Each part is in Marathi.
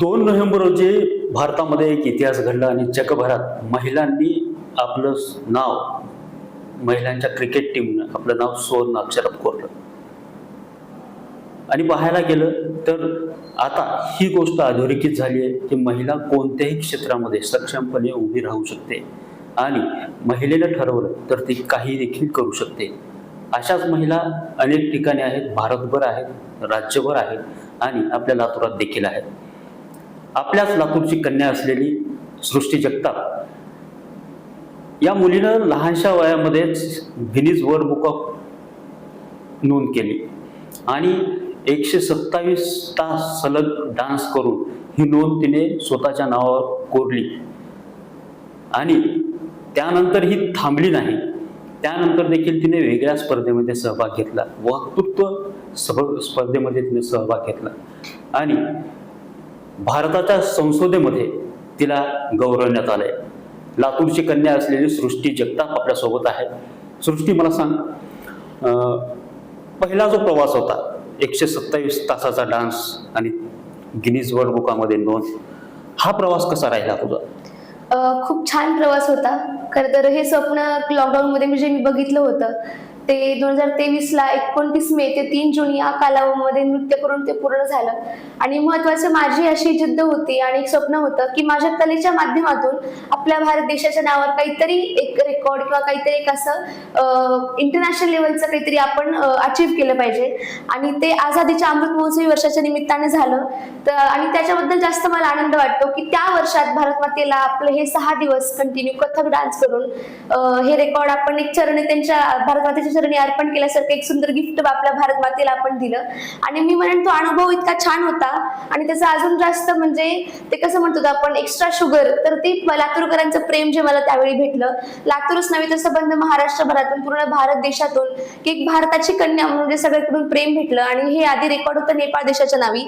2 नोव्हेंबर रोजी भारतामध्ये एक इतिहास घडला आणि जगभरात महिलांनी आपलं नाव, महिलांच्या क्रिकेट टीमनं आपलं नाव सुवर्ण अक्षरात कोरलं. आणि पाहायला गेलं तर आता ही गोष्ट अधोरेखित झाली आहे की महिला कोणत्याही क्षेत्रामध्ये सक्षमपणे उभी राहू शकते आणि महिलेनं ठरवलं तर ती काही देखील करू शकते. अशाच महिला अनेक ठिकाणी आहेत, भारतभर आहेत, राज्यभर आहेत आणि आपल्या लातूरात देखील आहेत. आपल्याच लातूरची कन्या असलेली सृष्टी जगताप या मुलीनं लहानशा वयामध्येच गिनीज वर्ल्ड बुक ऑफ नोंद केली आणि 127 तास सलग डान्स करून ही नोंद तिने स्वतःच्या नावावर कोरली. आणि त्यानंतर ही थांबली नाही. त्यानंतर देखील तिने वेगळ्या स्पर्धेमध्ये सहभाग घेतला, वक्तृत्व स्पर्धेमध्ये तिने सहभाग घेतला आणि भारताच्या संसदेमध्ये तिला गौरवण्यात आलंय. लातूरची कन्या असलेली सृष्टी जगताप आपल्या सोबत आहे. सृष्टी, मला सांग, पहिला जो प्रवास होता 127 तासाचा डान्स आणि गिनीज वर्ल्ड बुकामध्ये नोंद, हा प्रवास कसा राहिला तुझा? खूप छान प्रवास होता. खरं तर हे स्वप्न लॉकडाऊन मध्ये मी बघितलं होतं ते 2023ला 29 मे ते 3 जून या कालावधीमध्ये नृत्य करून ते पूर्ण झालं. आणि महत्वाचं माझी अशी जिद्द होती आणि एक स्वप्न होतं की माझ्या कलेच्या माध्यमातून आपल्या भारत देशाच्या नावावर काहीतरी एक रेकॉर्ड किंवा काहीतरी एक असं इंटरनॅशनल लेवलचं काहीतरी आपण अचीव्ह केलं पाहिजे. आणि ते आझादीच्या अमृत महोत्सवी वर्षाच्या निमित्ताने झालं. आणि त्याच्याबद्दल जास्त मला आनंद वाटतो की त्या वर्षात भारत मातेला आपले हे 6 दिवस कंटिन्यू कथक डान्स करून हे रेकॉर्ड आपण एक चरणी त्यांच्या भारत मातेच्या चरणी अर्पण केल्यासारखं एक सुंदर गिफ्ट आपल्या भारत मातेला आपण दिलं. आणि मी म्हणेन तो अनुभव इतका छान होता आणि त्याचा अजून जास्त म्हणजे ते कसं म्हणतो आपण एक्स्ट्रा शुगर, तर ते लातूरकरांचं प्रेम जे मला त्यावेळी भेटलं. लातूरच नव्हे तर संबंध महाराष्ट्रभरातून पूर्ण भारत देशातून की एक भारताची कन्या म्हणजे सगळ्याकडून प्रेम भेटलं. आणि हे आधी रेकॉर्ड होतं नेपाळ देशाच्या नावी,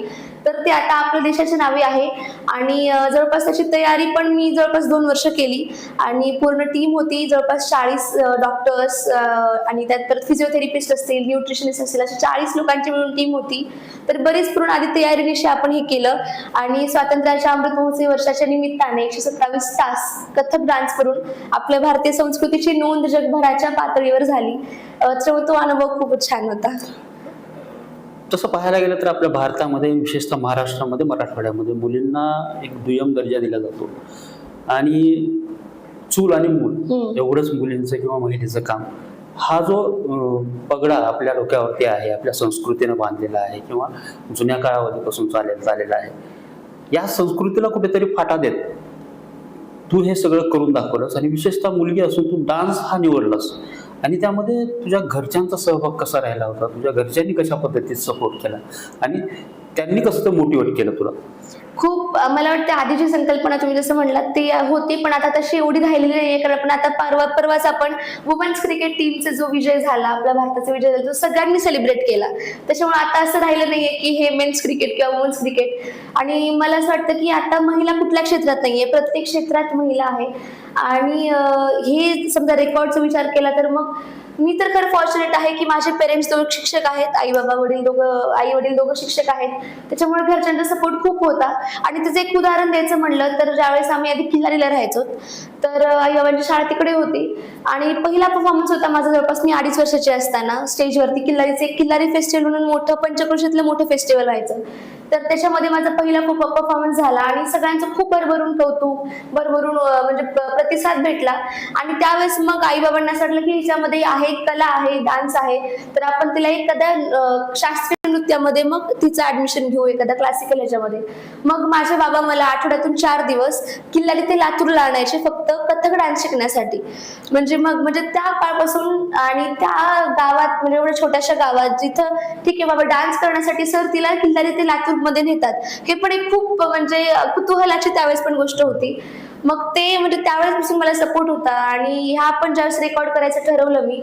तर ते आता आपल्या देशाच्या नावी आहे. आणि जवळपास त्याची तयारी पण मी जवळपास 2 वर्ष केली आणि पूर्ण टीम होती, जवळपास 40 डॉक्टर्स आणि त्यात परत फिजिओथेरपिस्ट असतील, न्यूट्रिशनिस्ट असतील, अशी 40 लोकांची मिळून टीम होती. तर बरीच पूर्ण आधी तयारीनिशी आपण हे केलं. आणि स्वातंत्र्याच्या अमृत महोत्सवी वर्षाच्या निमित्ताने 127 तास कथक डान्स करून आपल्या भारतीय संस्कृतीची नोंद जगभराच्या पातळीवर झाली. तो अनुभव खूपच छान होता. तसं पाहायला गेलं तर आपल्या भारतामध्ये, विशेषतः महाराष्ट्रामध्ये, मराठवाड्यामध्ये मुलींना एक दुय्यम दर्जा दिला जातो आणि चूल आणि मूल एवढंच मुलींचं किंवा महिलेचं काम. हा जो पगडा आपल्या डोक्यावरती आहे, आपल्या संस्कृतीनं बांधलेला आहे किंवा जुन्या काळापासून चाललेला आहे, या संस्कृतीला कुठेतरी फाटा देत तू हे सगळं करून दाखवलंस. आणि विशेषतः मुलगी असून तू डान्स हा निवडलास आणि त्यामध्ये तुझ्या घरच्यांचा सहभाग कसा राहिला होता? तुझ्या घरच्यांनी कशा पद्धतीत सपोर्ट केला आणि त्यांनी कसं मोटिवेट केलं तुला? खूप मला वाटतं आधीची संकल्पना तुम्ही जसं म्हणलात ते होती, पण आता तशी एवढी राहिलेली नाहीये. कारण आपण आता परवाच आपण वुमन्स क्रिकेट टीमचा जो विजय झाला, आपल्या भारताचा विजय झाला, तो सगळ्यांनी सेलिब्रेट केला. त्याच्यामुळे आता असं राहिलं नाहीये की हे मेन्स क्रिकेट किंवा वुमन्स क्रिकेट. आणि मला असं वाटतं की आता महिला कुठल्या क्षेत्रात नाहीये, प्रत्येक क्षेत्रात महिला आहे. आणि हे समजा रेकॉर्डचा विचार केला तर मग मी तर खरं फॉर्च्युनेट आहे की माझे पेरेंट्स दोघं शिक्षक आहेत, आई वडील दोघं शिक्षक आहेत. त्याच्यामुळे घरच्यांचा सपोर्ट खूप होता. आणि त्याचं एक उदाहरण द्यायचं म्हणलं तर ज्यावेळेस आम्ही आधी किल्लारीला राहायचो, तर आई बाबांची शाळा तिकडे होती आणि पहिला परफॉर्मन्स होता माझा जवळपास मी 2.5 वर्षाची असताना स्टेजवरती. किल्लारी फेस्टिवल म्हणून मोठं पंचक्रोशीतलं मोठं फेस्टिवल व्हायचं, तर त्याच्यामध्ये माझा पहिला परफॉर्मन्स झाला आणि सगळ्यांचं खूप भरभरून कौतुक, भरभरून म्हणजे प्रतिसाद भेटला. आणि त्यावेळेस मग आई बाबांना असं वाटलं की हिच्यामध्ये आहे, कला आहे, डान्स आहे, तर आपण तिला एखाद्या शास्त्रीय नृत्यामध्ये मग तिचं ऍडमिशन घेऊ, एखाद्या क्लासिकल ह्याच्यामध्ये. मग माझे बाबा मला आठवड्यातून 4 दिवस किल्लारी ते लातूरला आणायचे फक्त कथक डान्स शिकण्यासाठी. म्हणजे त्या काळपासून आणि त्या गावात, म्हणजे एवढ्या छोट्याशा गावात जिथं ठीक आहे बाबा डान्स करण्यासाठी सर तिला किल्लारी ते लातूर मध्ये नेतात, हे पण एक खूप म्हणजे कुतूहलाची त्यावेळेस पण गोष्ट होती. मग ते म्हणजे त्यावेळेसपासून मला सपोर्ट होता. आणि ह्या पण ज्यावेळेस रेकॉर्ड करायचं ठरवलं मी,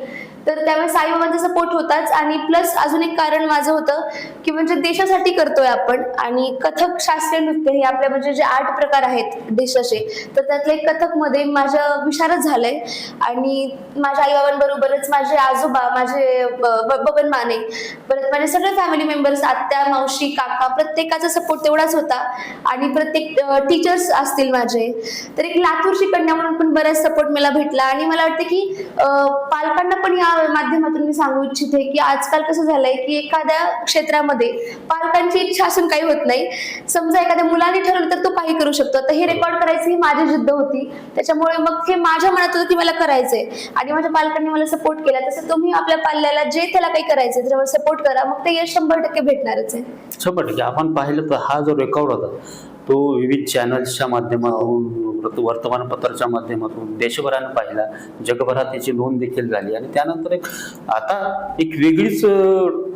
तर त्यावेळेस साईबाबांचा सपोर्ट होताच, आणि प्लस अजून एक कारण माझं होतं की म्हणजे देशासाठी करतोय आपण, आणि कथक शास्त्रीय नृत्य हे आपल्या म्हणजे जे 8 प्रकार आहेत देशाचे, तर त्यातलं एक कथक मध्ये माझं विशारद झालंय. आणि माझ्या आईबाबांबरोबरच माझे आजोबा, माझे बबन माने, परत माझे सगळे फॅमिली मेंबर्स, आत्या, मावशी, काका, प्रत्येकाचा सपोर्ट तेवढाच होता. आणि प्रत्येक टीचर्स असतील माझे, तर एक लातूरची कन्या म्हणून पण बराच सपोर्ट मला भेटला. आणि मला वाटतं की पालकांना पण या माध्यमातून मी सांगू इच्छिते की आजकाल कसं झालंय की एखाद्या क्षेत्रामध्ये पालकांची इच्छा असून काही होत नाही. समजा एखाद्या मुलाने ठरवलं तर तो काही करू शकतो. तर हे रेकॉर्ड करायची ही माझी जिद्द होती, त्याच्यामुळे मग हे माझ्या मनात होतं की मला करायचंय, आणि माझ्या पालकांनी मला सपोर्ट केला. तसं तुम्ही आपल्या पाल्याला जे त्याला काही करायचंय त्याच्यावर सपोर्ट करा, मग ते यश 100% भेटणारच आहे. 100% आपण पाहिलं तर हा जो रेकॉर्ड होता तो विविध चॅनल्सच्या माध्यमातून, वर्तमानपत्राच्या माध्यमातून देशभरानं पाहिला, जगभरात त्याची नोंद देखील झाली. आणि त्यानंतर आता एक वेगळीच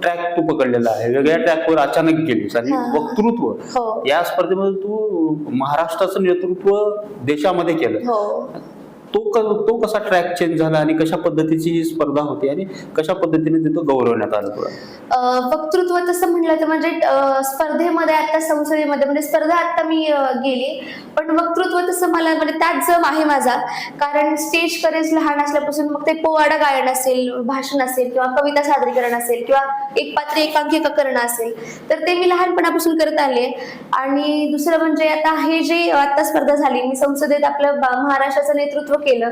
ट्रॅक तू पकडलेला आहे, वेगळ्या ट्रॅकवर अचानक गेलीस. आणि वक्तृत्व या स्पर्धेमध्ये तू महाराष्ट्राचं नेतृत्व देशामध्ये केलं. तो कसा ट्रॅक चेंज झाला आणि कशा पद्धतीची ही स्पर्धा होती आणि कशा पद्धतीने तिथं गौरवण्यात आलं तुला? वक्तृत्व तसं म्हटलं तर म्हणजे स्पर्धेमध्ये आता संसदेमध्ये म्हणजे स्पर्धा आता मी गेली, पण वक्तृत्व तसं मला म्हणजे त्यात जम आहे माझा. कारण स्टेज करेज लहान असल्यापासून, मग ते पोवाडा गायन असेल, भाषण असेल, किंवा कविता सादरीकरण असेल, किंवा एक पात्र एकांकिका करणं असेल, तर ते मी लहानपणापासून करत आले. आणि दुसरं म्हणजे आता हे जे आता स्पर्धा झाली, मी संसदेत आपलं महाराष्ट्राचं नेतृत्व केलं,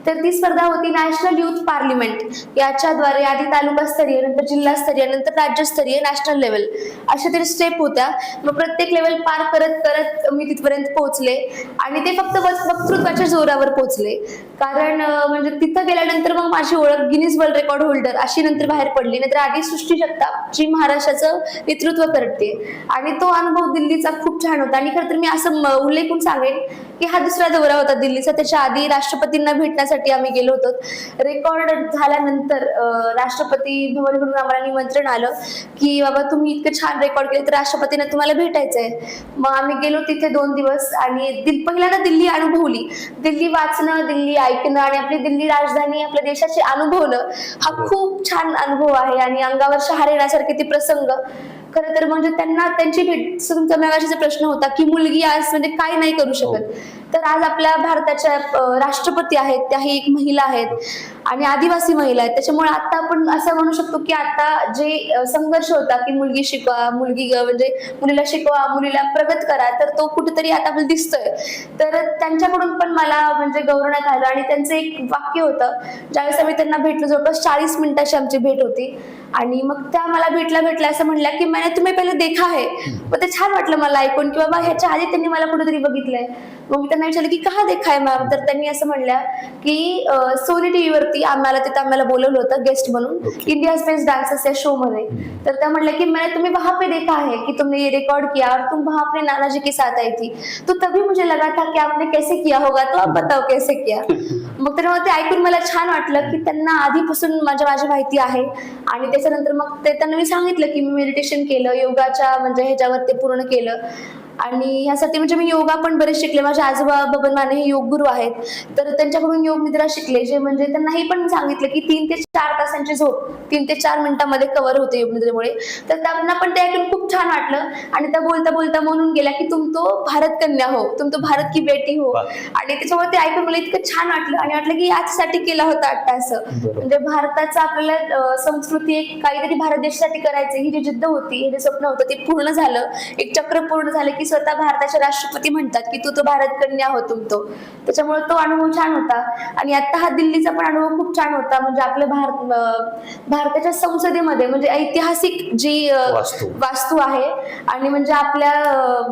तर ती स्पर्धा होती नॅशनल युथ पार्लिमेंट. याच्याद्वारे आधी तालुकास्तरीय, नंतर जिल्हास्तरीय, नंतर राज्यस्तरीय, नॅशनल लेवल, अशा तरी स्टेप होत्या. मग प्रत्येक लेवल पार करत करत मी तिथपर्यंत पोहोचले. आणि ते फक्त वक्तृत्वाच्या जोरावर पोहोचले, कारण म्हणजे तिथं गेल्यानंतर मग माझी ओळख गिनीज वर्ल्ड रेकॉर्ड होल्डर अशी नंतर बाहेर पडली. नंतर आधी सृष्टी जगताप, जी महाराष्ट्राचं नेतृत्व करते. आणि तो अनुभव दिल्लीचा खूप छान होता. आणि खरं तर मी असं उल्लेखून सांगेन की हा दुसरा दौरा होता दिल्लीचा. त्याच्या आधी राष्ट्रपतींना भेटण्यासाठी आम्ही गेलो होतो. रेकॉर्ड झाल्यानंतर राष्ट्रपती भवनकडून आम्हाला निमंत्रण आलं की बाबा तुम्ही इतकं छान रेकॉर्ड केलं तर राष्ट्रपतींना तुम्हाला भेटायचंय. मग आम्ही गेलो तिथे 2 दिवस, आणि पहिल्यांदा दिल्ली अनुभवली. दिल्ली वाचणं, दिल्ली ऐकणं, आणि आपली दिल्ली राजधानी आपल्या देशाची अनुभवणं, हा खूप छान अनुभव आहे. आणि अंगावर शहारे येण्यासारखे ते प्रसंग. खरं तर म्हणजे त्यांना त्यांची भेट, तुमचा मगाशीचा प्रश्न होता की मुलगी आज म्हणजे काय नाही करू शकत, तर आज आपल्या भारताच्या राष्ट्रपती आहेत, त्याही एक महिला आहेत, आणि आदिवासी महिला आहेत. त्याच्यामुळे आता आपण असं म्हणू शकतो की आता जे संघर्ष होता की मुलगी शिकवा, म्हणजे मुलीला शिकवा, मुलीला प्रगत करा, तर तो कुठेतरी आता आपल्याला दिसतोय. तर त्यांच्याकडून पण मला म्हणजे गौरवण्यात आलं. आणि त्यांचं एक वाक्य होतं, ज्यावेळेस आम्ही त्यांना भेटलो, जवळपास 40 मिनिटाची आमची भेट होती. आणि मग त्या मला भेटल्या असं म्हणल्या की मैंने तुम्हें पहिले देखा है. मग ते छान वाटलं मला ऐकून की बाबा ह्याच्या आधी त्यांनी मला कुठेतरी बघितलंय. मग मी त्यांना विचारलं की कहा देखा है मॅम, तर त्यांनी असं म्हणल्या की सोनी टीव्ही वरती आम्हाला बोलवलं होतं गेस्ट म्हणून, इंडिया बेस्ट डान्सर्स या शो मध्ये. तर त्या म्हणल्या की मैंने तुम्हें वहां पे देखा है कि तुमने ये रिकॉर्ड किया और तुम वहां अपने नाना जी के साथ आई थी, तो तभी मुझे लगा था कि आपने कैसे किया होगा, तो आप बताओ कैसे किया. मग तर ते ऐकून मला छान वाटलं की त्यांना आधीपासून माझी माहिती आहे. आणि त्याच्यानंतर मग त्यांना मी सांगितलं की मी मेडिटेशन केलं, योगाच्या म्हणजे ह्याच्यावर ते पूर्ण केलं. आणि ह्यासाठी म्हणजे मी योगा पण बरेच शिकले. माझे आजोबा बबन माने हे योग गुरु आहेत, तर त्यांच्याकडून योग निद्रा शिकले, जे म्हणजे त्यांना हे पण सांगितलं की 3 ते 4 तासांची झोप 3 ते 4 मिनिटांमध्ये कव्हर होते योग निद्रेमुळे. तर त्यांना पण ते ऐकून खूप छान वाटलं. आणि त्या बोलता बोलता म्हणून गेल्या की तुम तो भारत कन्या हो, तुम तो भारत की बेटी हो. आणि त्याच्यामुळे ते ऐकून मला इतकं छान वाटलं, आणि वाटलं की याच्यासाठी केला होता आता असं. म्हणजे भारताचं आपल्याला संस्कृती एक काहीतरी भारत देशासाठी करायचं, ही जी जिद्द होती, हे जे स्वप्न होतं ते पूर्ण झालं. एक चक्र पूर्ण झालं की स्वतः भारताचे राष्ट्रपती म्हणतात की तू तो भारत कन्या हो तुम तो. त्याच्यामुळे तो अनुभव छान होता. आणि आता हा दिल्लीचा पण अनुभव खूप छान होता. म्हणजे आपल्या भारताच्या संसदेमध्ये म्हणजे ऐतिहासिक जी वास्तू आहे, आणि म्हणजे आपल्या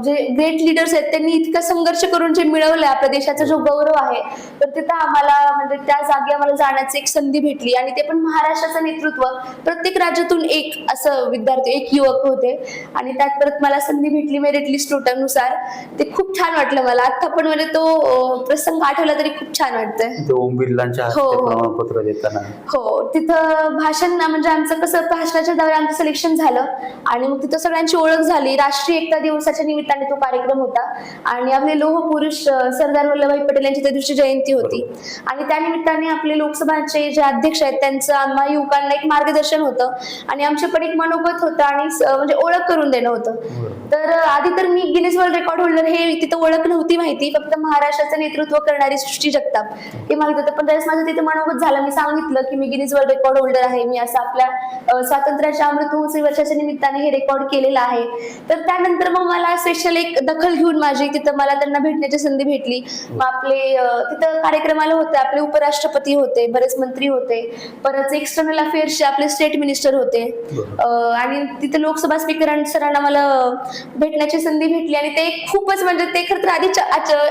जे ग्रेट लिडर्स आहेत त्यांनी इतका संघर्ष करून जे मिळवलंय आपल्या देशाचा जो गौरव आहे, तर तिथं आम्हाला म्हणजे त्या जागी आम्हाला जाण्याची एक संधी भेटली. आणि ते पण महाराष्ट्राचं नेतृत्व, प्रत्येक राज्यातून एक असं विद्यार्थी, एक युवक होते. आणि त्यात परत मला संधी भेटली मेरिट लिस्ट नुसार. ते खूप छान वाटलं मला. आता पण म्हणजे तो प्रसंग आठवला तरी खूप छान वाटतंय. ओम बिर्लांच्या हस्ते प्रमाणपत्र देताना. हो, तिथं भाषण म्हणजे आमचं कसं भाषणाच्या दरम्यान आमचं सिलेक्शन झालं आणि मग तिथं सगळ्यांची ओळख झाली. राष्ट्रीय एकता दिवसाच्या निमित्ताने तो कार्यक्रम होता आणि आपले लोह पुरुष सरदार वल्लभभाई पटेल यांची त्या दिवशी जयंती होती आणि त्या निमित्ताने आपले लोकसभाचे जे अध्यक्ष आहेत त्यांचं आम्हा युवकांना एक मार्गदर्शन होतं आणि आमचे पण एक मनोगत होतं आणि म्हणजे ओळख करून देणं होतं. तर आधी तर मी गिनीज वर्ल्ड रेकॉर्ड होल्डर हे तिथं ओळख नव्हती माहिती, फक्त महाराष्ट्राचं नेतृत्व करणारी सृष्टी जगताप हे माहित होतं. पण त्यावेळेस माझं तिथे मनोगत झालं, मी सांगितलं की मी गिनीज वर्ल्ड रेकॉर्ड होल्डर आहे, मी असं आपल्या स्वातंत्र्याच्या अमृत महोत्सवी वर्षाच्या निमित्ताने हे रेकॉर्ड केलेलं आहे. तर त्यानंतर मग मला स्पेशल एक दखल घेऊन माझी तिथं मला त्यांना भेटण्याची संधी भेटली. मग आपले तिथं कार्यक्रमाला होते आपले उपराष्ट्रपती होते, बरेच मंत्री होते, परत एक्सटर्नल अफेअर्सचे आपले स्टेट मिनिस्टर होते आणि तिथे लोकसभा स्पीकर सरांना मला भेटण्याची संधी भेटली आणि ते खूपच म्हणजे ते खरं तर आधी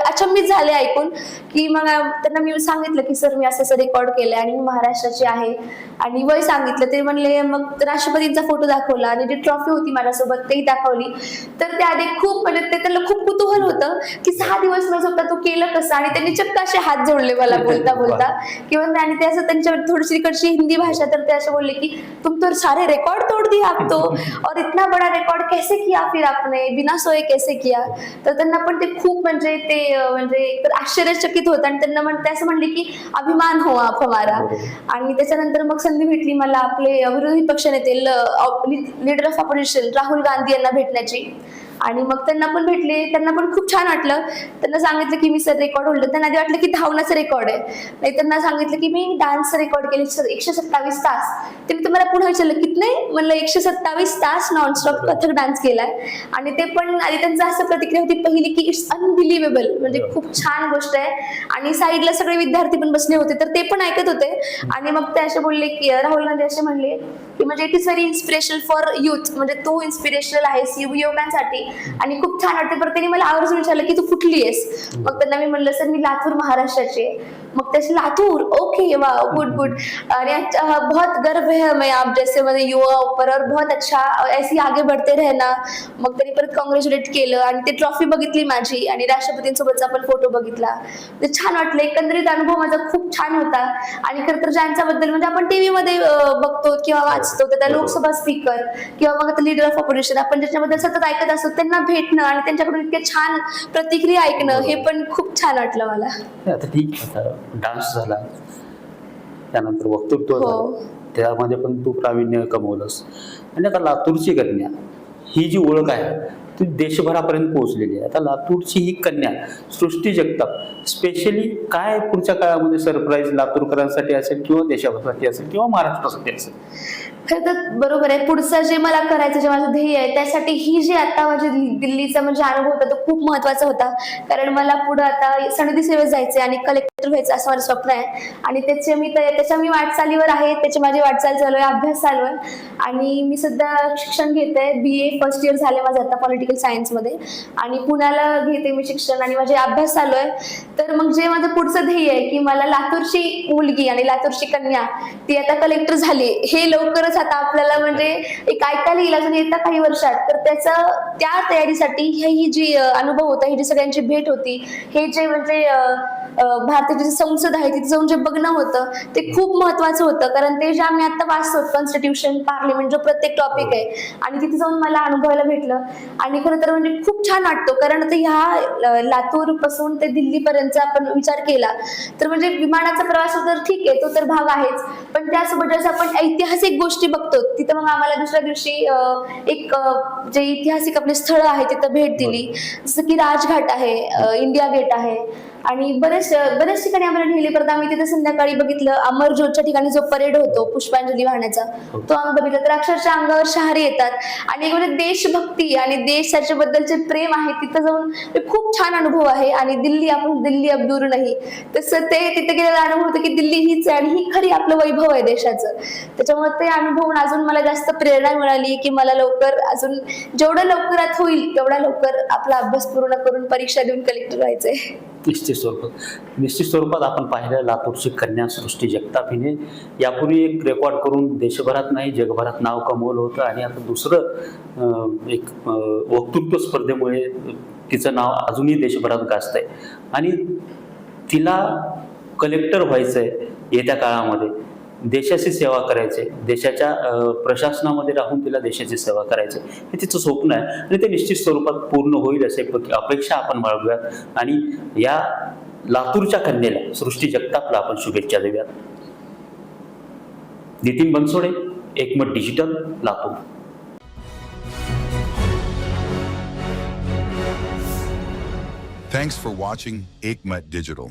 अचंबित झाले ऐकून की मग त्यांना मी सांगितलं की सर मी असं रेकॉर्ड केलंय आणि मी महाराष्ट्राची आहे आणि वय सांगितलं. ते म्हणले, मग राष्ट्रपतींचा फोटो दाखवला आणि जी ट्रॉफी होती माझ्यासोबत तेही दाखवली. तर ते आधी खूप म्हणजे ते त्यांना खूप कुतूहल होतं की 6 दिवस न झोपता तू केलं कसं, आणि त्यांनी चक्क असे हात जोडले मला बोलता बोलता किंवा आणि ते असं त्यांच्या थोडीशी इकडची हिंदी भाषा, तर ते असं बोलले की तुम तो सारे रिकॉर्ड तोड़ दिया आप तो, और इतना बड़ा रिकॉर्ड कैसे किया फिर आपने, बिना सोए कैसे किया. तर त्यांना पण ते खूप म्हणजे ते म्हणजे आश्चर्यचकित होत आणि त्यांना ते असं म्हणले की अभिमान हो आप हमारा. आणि त्याच्यानंतर मग संधी भेटली मला आपले विरोधी पक्षनेते leader of opposition Rahul Gandhi यांना भेटण्याची आणि मग त्यांना पण भेटले. त्यांना पण खूप छान वाटलं. त्यांना सांगितलं की मी सर रेकॉर्ड होल्डर, त्यांना आधी वाटलं की धावण्याचं रेकॉर्ड आहे, नाही त्यांना सांगितलं की मी डान्स रेकॉर्ड केले 127 तास. ते मी तुम्हाला पुन्हा विचारलं कितने, म्हणलं 127 तास नॉनस्टॉप कथक डान्स केलाय. आणि ते पण आधी त्यांचं असं प्रतिक्रिया होती पहिली की इट्स अनबिलिव्हेबल, म्हणजे खूप छान गोष्ट आहे. आणि साईडला सगळे विद्यार्थी पण बसले होते तर ते पण ऐकत होते आणि मग ते असे बोलले की राहुल गांधी असे म्हणले की म्हणजे it is very inspirational for youth, म्हणजे तू इन्स्पिरेशनल आहेस युवकांसाठी आणि खूप छान वाटते. परत त्यांनी मला आवर्जून विचारलं की तू कुठली आहेस, मग त्यांना मी म्हणलं सर मी लातूर महाराष्ट्राची आहे. मग त्याचे लातूर, ओके वाह गुड गुड, अरे बहुत गर्व है हमें आप जैसे म्हणजे युवा ऊपर और बहुत अच्छा ऐसी आगे बढ़ते रहना. मग त्यांनी परत कॉंग्रॅच्युलेट केलं आणि ते ट्रॉफी बघितली माझी आणि राष्ट्रपतींसोबतचा पण फोटो बघितला. ते छान वाटलं, एकंदरीत अनुभव माझा खूप छान होता. आणि खरं तर ज्यांच्याबद्दल म्हणजे आपण टीव्ही मध्ये बघतो किंवा वाचतो तर त्या लोकसभा स्पीकर किंवा मग लीडर ऑफ ऑपोजिशन आपण ज्याच्याबद्दल सतत ऐकत असतो त्यांना भेटणं आणि त्यांच्याकडून इतके छान प्रतिक्रिया ऐकणं हे पण खूप छान वाटलं मला. आता ठीक आहे, डान्स झाला, त्यानंतर वक्तृत्व झालं, त्यामध्ये पण तू प्रावीण्य कमवलंस आणि आता लातूरची कन्या ही जी ओळख आहे ती देशभरापर्यंत पोहोचलेली आहे. आता लातूरची ही कन्या सृष्टी जगताप स्पेशली काय पुढच्या काळामध्ये सरप्राईज लातूरकरांसाठी असेल किंवा देशासाठी असेल किंवा महाराष्ट्रासाठी असेल? खरं तर बरोबर आहे, पुढचं जे मला करायचं जे माझं ध्येय आहे त्यासाठी ही जी आता माझी दिल्लीचा म्हणजे अनुभव होता तो खूप महत्वाचा होता. कारण मला पुढे आता सनदी सेवेत जायचे आणि कलेक्टर व्हायचं असं माझं स्वप्न आहे आणि त्याच्या मी वाटचालीवर आहे, त्याची माझी वाटचाल चालू आहे, अभ्यास चालू आहे आणि मी सध्या शिक्षण घेते. BA फर्स्ट इयर झाले माझं आता पॉलिटिकल सायन्स मध्ये आणि पुण्याला घेते मी शिक्षण आणि माझे अभ्यास चालू आहे. तर मग जे माझं पुढचं ध्येय आहे की मला लातूरची मुलगी आणि लातूरची कन्या ती आता कलेक्टर झाली हे लवकरच आता आपल्याला म्हणजे एक ऐकायला येईल अजून येत्या काही वर्षात. तर त्या तयारीसाठी ही जी अनुभव होता, ही जी सगळ्यांची भेट होती, हे जे म्हणजे भारताची संसद आहे तिथे जाऊन जे बघणं होतं ते खूप महत्वाचं होतं. कारण ते जे आम्ही आता वाचतो कॉन्स्टिट्यूशन पार्लिमेंट जो प्रत्येक टॉपिक आहे आणि तिथे जाऊन मला अनुभवायला भेटलं आणि खरं तर म्हणजे खूप छान वाटतो. कारण आता ह्या लातूर पासून ते दिल्लीपर्यंत आपण विचार केला तर म्हणजे विमानाचा प्रवास तर ठीक आहे, तो तर भाग आहेच, पण त्यासोबत जसं आपण ऐतिहासिक गोष्टी बघतो तिथं मग आम्हाला दुसऱ्या दिवशी एक जे ऐतिहासिक आपले स्थळ आहे तिथं भेट दिली, जसं की राजघाट आहे, इंडिया गेट आहे आणि बरेच ठिकाणी आम्हाला नेले. परत आम्ही तिथे संध्याकाळी बघितलं अमर ज्योतच्या ठिकाणी जो परेड होतो पुष्पांजली वाहण्याचा तो आम्ही बघितला. तर अक्षरशः अंगावर शहारे येतात आणि एक म्हणजे देशभक्ती आणि देशाच्या बद्दलचे प्रेम आहे तिथं जाऊन खूप छान अनुभव आहे. आणि दिल्ली अब दूर नाही, तसं ते तिथे गेलेला अनुभव होतो की दिल्ली हीच आहे आणि ही खरी आपलं वैभव आहे देशाचं. त्याच्यामुळे ते अनुभवून अजून मला जास्त प्रेरणा मिळाली की मला लवकर अजून जेवढं लवकरात होईल तेवढा लवकर आपला अभ्यास पूर्ण करून परीक्षा देऊन कलेक्टर व्हायचंय. निश्चित स्वरूपात आपण पाहिलं लातूरची कन्या सृष्टी जगताप हिने यापूर्वी एक रेकॉर्ड करून देशभरात नाही जगभरात नाव कमवलं होतं आणि आता दुसरं एक वक्तृत्व स्पर्धेमुळे तिचं नाव अजूनही देशभरात गाजतंय आणि तिला कलेक्टर व्हायचंय येत्या काळामध्ये. देशाची सेवा करायचे, देशाच्या प्रशासनामध्ये राहून तिला देशाची सेवा करायचे हे तिचं स्वप्न आहे आणि ते निश्चित स्वरूपात पूर्ण होईल असे अपेक्षा आपण बाळगूयात आणि या लातूरच्या कन्येला सृष्टी जगतापला आपण शुभेच्छा देऊयात. नितीन बनसोडे, एकमत digital, Latur. Thanks for watching Ekmat Digital.